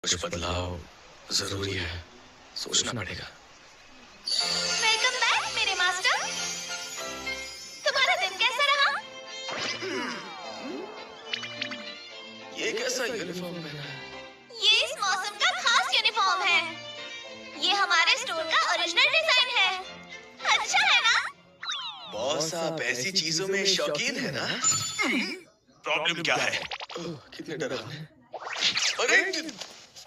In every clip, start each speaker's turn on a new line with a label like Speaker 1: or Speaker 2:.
Speaker 1: कुछ बदलाव जरूरी है, सोचना पड़ेगा।
Speaker 2: वेलकम बैक मेरे मास्टर। तुम्हारा दिन कैसा रहा?
Speaker 1: ये कैसा यूनिफॉर्म पहना है?
Speaker 2: ये इस मौसम का खास यूनिफॉर्म है। ये हमारे स्टोर का ओरिजिनल डिजाइन है। अच्छा है ना?
Speaker 1: बॉस, आप ऐसी चीजों में शौकीन है ना?
Speaker 3: प्रॉब्लम क्या है?
Speaker 1: कितने डरावने। अरे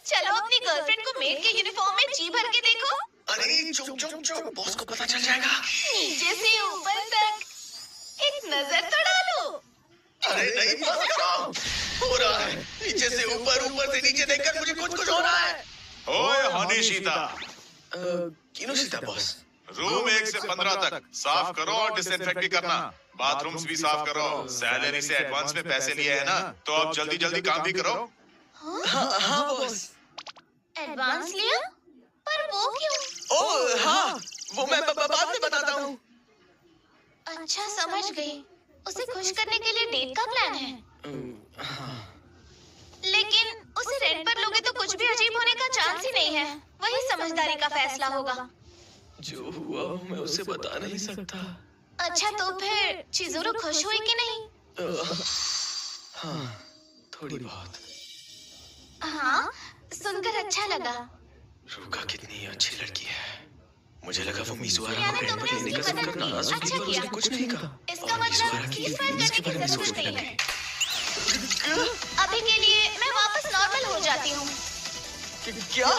Speaker 2: चलो अपनी गर्लफ्रेंड को मेड के यूनिफॉर्म में जी भर के देखो।
Speaker 1: अरे चुप चुप चुप, बॉस को पता चल जाएगा।
Speaker 2: नीचे से ऊपर तक एक नजर तो डालो।
Speaker 1: अरे नहीं, बस करो। हो रहा है, नीचे से ऊपर, ऊपर से नीचे देखकर मुझे कुछ कुछ हो रहा है।
Speaker 3: ओए हनीशिता,
Speaker 1: किनोशिता बॉस।
Speaker 3: रूम 1 से 15 तक साफ करो और डिसइंफेक्ट भी करना। बाथरूम्स भी साफ करो। सैलरी से एडवांस में पैसे लिए है ना, तो अब जल्दी जल्दी काम भी करो।
Speaker 1: हाँ बॉस।
Speaker 2: एडवांस लिया? पर वो क्यों?
Speaker 1: ओह हाँ, वो मैं बाद में बताता हूँ।
Speaker 2: अच्छा समझ गई। उसे खुश करने के लिए डेट का प्लान है। लेकिन उसे रेंट पर लोगे तो कुछ भी अजीब होने का चांस ही नहीं है। वही समझदारी का फैसला होगा।
Speaker 1: जो हुआ मैं उसे बता नहीं सकता।
Speaker 2: अच्छा तो फिर चिज़ुरू खुश हुई कि नहीं?
Speaker 1: हाँ, थोड़ी बहुत।
Speaker 2: हाँ, सुनकर अच्छा लगा।
Speaker 1: रूका कितनी अच्छी लड़की है। मुझे लगा वो मिजुआरा
Speaker 2: यानी
Speaker 1: को
Speaker 2: तुमने
Speaker 1: लेने का
Speaker 2: उसकी
Speaker 1: जिक्र
Speaker 2: मदद
Speaker 1: नाराज
Speaker 2: की।
Speaker 1: होगी,
Speaker 2: अच्छा
Speaker 1: पर
Speaker 2: किया।
Speaker 1: उसने कुछ नहीं कहा।
Speaker 2: इसका
Speaker 1: और
Speaker 2: मतलब
Speaker 1: मिजुआरा की
Speaker 2: फीस फाइल
Speaker 1: फीलिंग्स
Speaker 2: करने
Speaker 1: के
Speaker 2: की
Speaker 1: बारे में
Speaker 2: जरूरत
Speaker 1: सोचने
Speaker 2: नहीं
Speaker 1: लगे।
Speaker 2: है। अभी के लिए मैं वापस नॉर्मल हो जाती हूँ।
Speaker 1: क्या?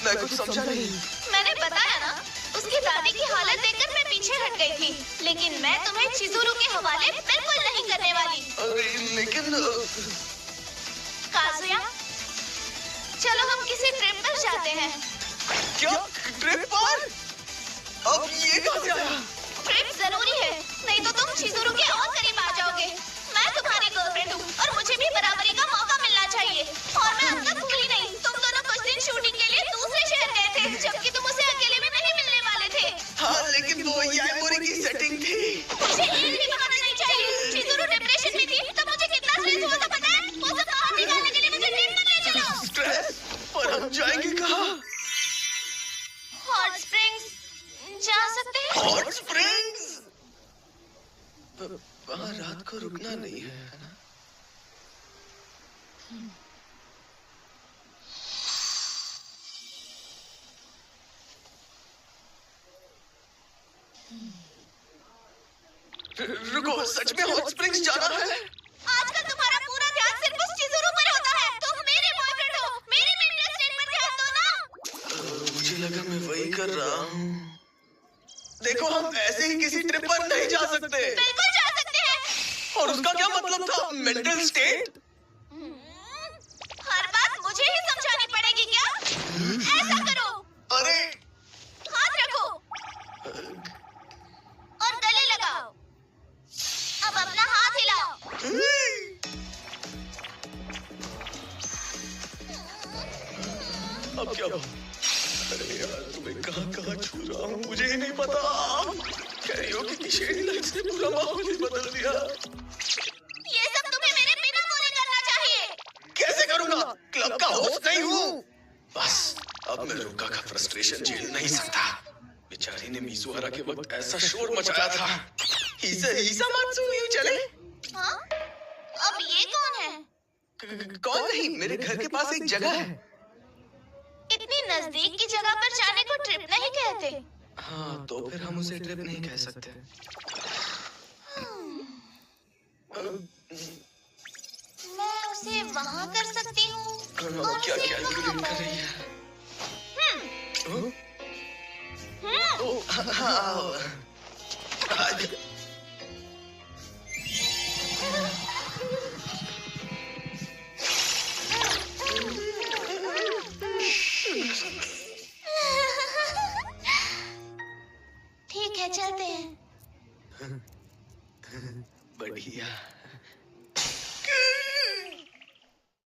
Speaker 1: मैं कुछ समझा नहीं।
Speaker 2: मैंने बताया ना, उसकी दादी की हालत देखकर मैं पीछे हट गई थी। लेकिन मैं तुम्हें चिज़ुरू के हवाले बिल्कुल नहीं करने वाली।
Speaker 1: अरे लेकिन
Speaker 2: काजुया, चलो हम किसी ट्रिप पर जाते हैं।
Speaker 1: क्या? ट्रिप पर? अब ये कहाँ से आया?
Speaker 2: ट्रिप जरूरी है, नहीं तो तुम चिज़ुरू के और करीब आ जाओगे। मैं तुम्हारी गर्लफ्रेंड हूँ और मुझे भी बराबरी का मौका मिलना चाहिए। और मैं अब तक भूली नहीं, तुम दोनों कुछ दिन शूटिंग के लिए दूसरे शहर गए थे, जबकि तुम उसे अकेले में नहीं मिलने वाले थे।
Speaker 1: हाँ लेकिन वो यामोरी की सेटिंग थी।
Speaker 2: मुझे एक भी बहाना नहीं चाहिए। चिज़ुरू डिप्रेशन में थी, तब मुझे कितना स्ट्रेस हुआ था पता है? वो सब बाहर निकालने के लिए मुझे ट्रिप पर ले चलो।
Speaker 1: स्ट्रेस? पर हम जाएंगे कहाँ?
Speaker 2: हॉट स्प्रिंग्स जा सकते हैं।
Speaker 1: Hot springs? वहाँ रात को रुकना नहीं है, है ना? रुको, सच में हॉट स्प्रिंग्स जाना है?
Speaker 2: आजकल तुम्हारा पूरा ध्यान सिर्फ उस चिज़ुरू पर होता है। तुम मेरे बॉयफ्रेंड हो, मेरी मेंटल स्टेट पर ध्यान दो ना।
Speaker 1: मुझे लगा मैं वही कर रहा हूँ। देखो, हम ऐसे ही किसी ट्रिप पर नहीं जा सकते।
Speaker 2: बिल्कुल जा सकते हैं।
Speaker 1: और उसका क्या मतलब था? Mental state?
Speaker 2: हर बात मुझे ही समझानी पड़ेगी क्या? ऐसा करो,
Speaker 1: अरे
Speaker 2: हाथ रखो और गले लगाओ। अब अपना हाथ हिलाओ।
Speaker 1: अब क्या हो? अरे यार, तुम्हें कहाँ कहाँ छू रहा हूँ मुझे ही नहीं पता। कैरियोके की शेडी लाइट्स ने पूरा माहौल ही बदल दिया।
Speaker 2: ये सब तुम्हें मेरे बिना बोले करना चाहिए।
Speaker 1: कैसे करूँगा? क्लब का होस्ट नहीं हूँ। बस अब मैं रुका का फ्रस्ट्रेशन झेल नहीं सकता। बेचारी ने मिजुआरा के वक्त ऐसा शोर मचाया था। हीसा मात्सुमियो चले?
Speaker 2: हाँ? अब ये कौन है?
Speaker 1: कौन नहीं, मेरे घर के पास एक जगह है।
Speaker 2: इतनी नजदीक की जगह पर जाने को ट्रिप नहीं कहते।
Speaker 1: हाँ, तो फिर हम उसे ट्रिप नहीं कह सकते।
Speaker 2: मैं उसे वहाँ कर सकती हूँ। और
Speaker 1: क्या
Speaker 2: उसे
Speaker 1: कैलकुलेट
Speaker 2: कहाँ
Speaker 1: कर
Speaker 2: पर?
Speaker 1: रही है?
Speaker 2: हम्म,
Speaker 1: ओह, हाँ।
Speaker 2: ठीक है चलते हैं।
Speaker 1: बढ़िया।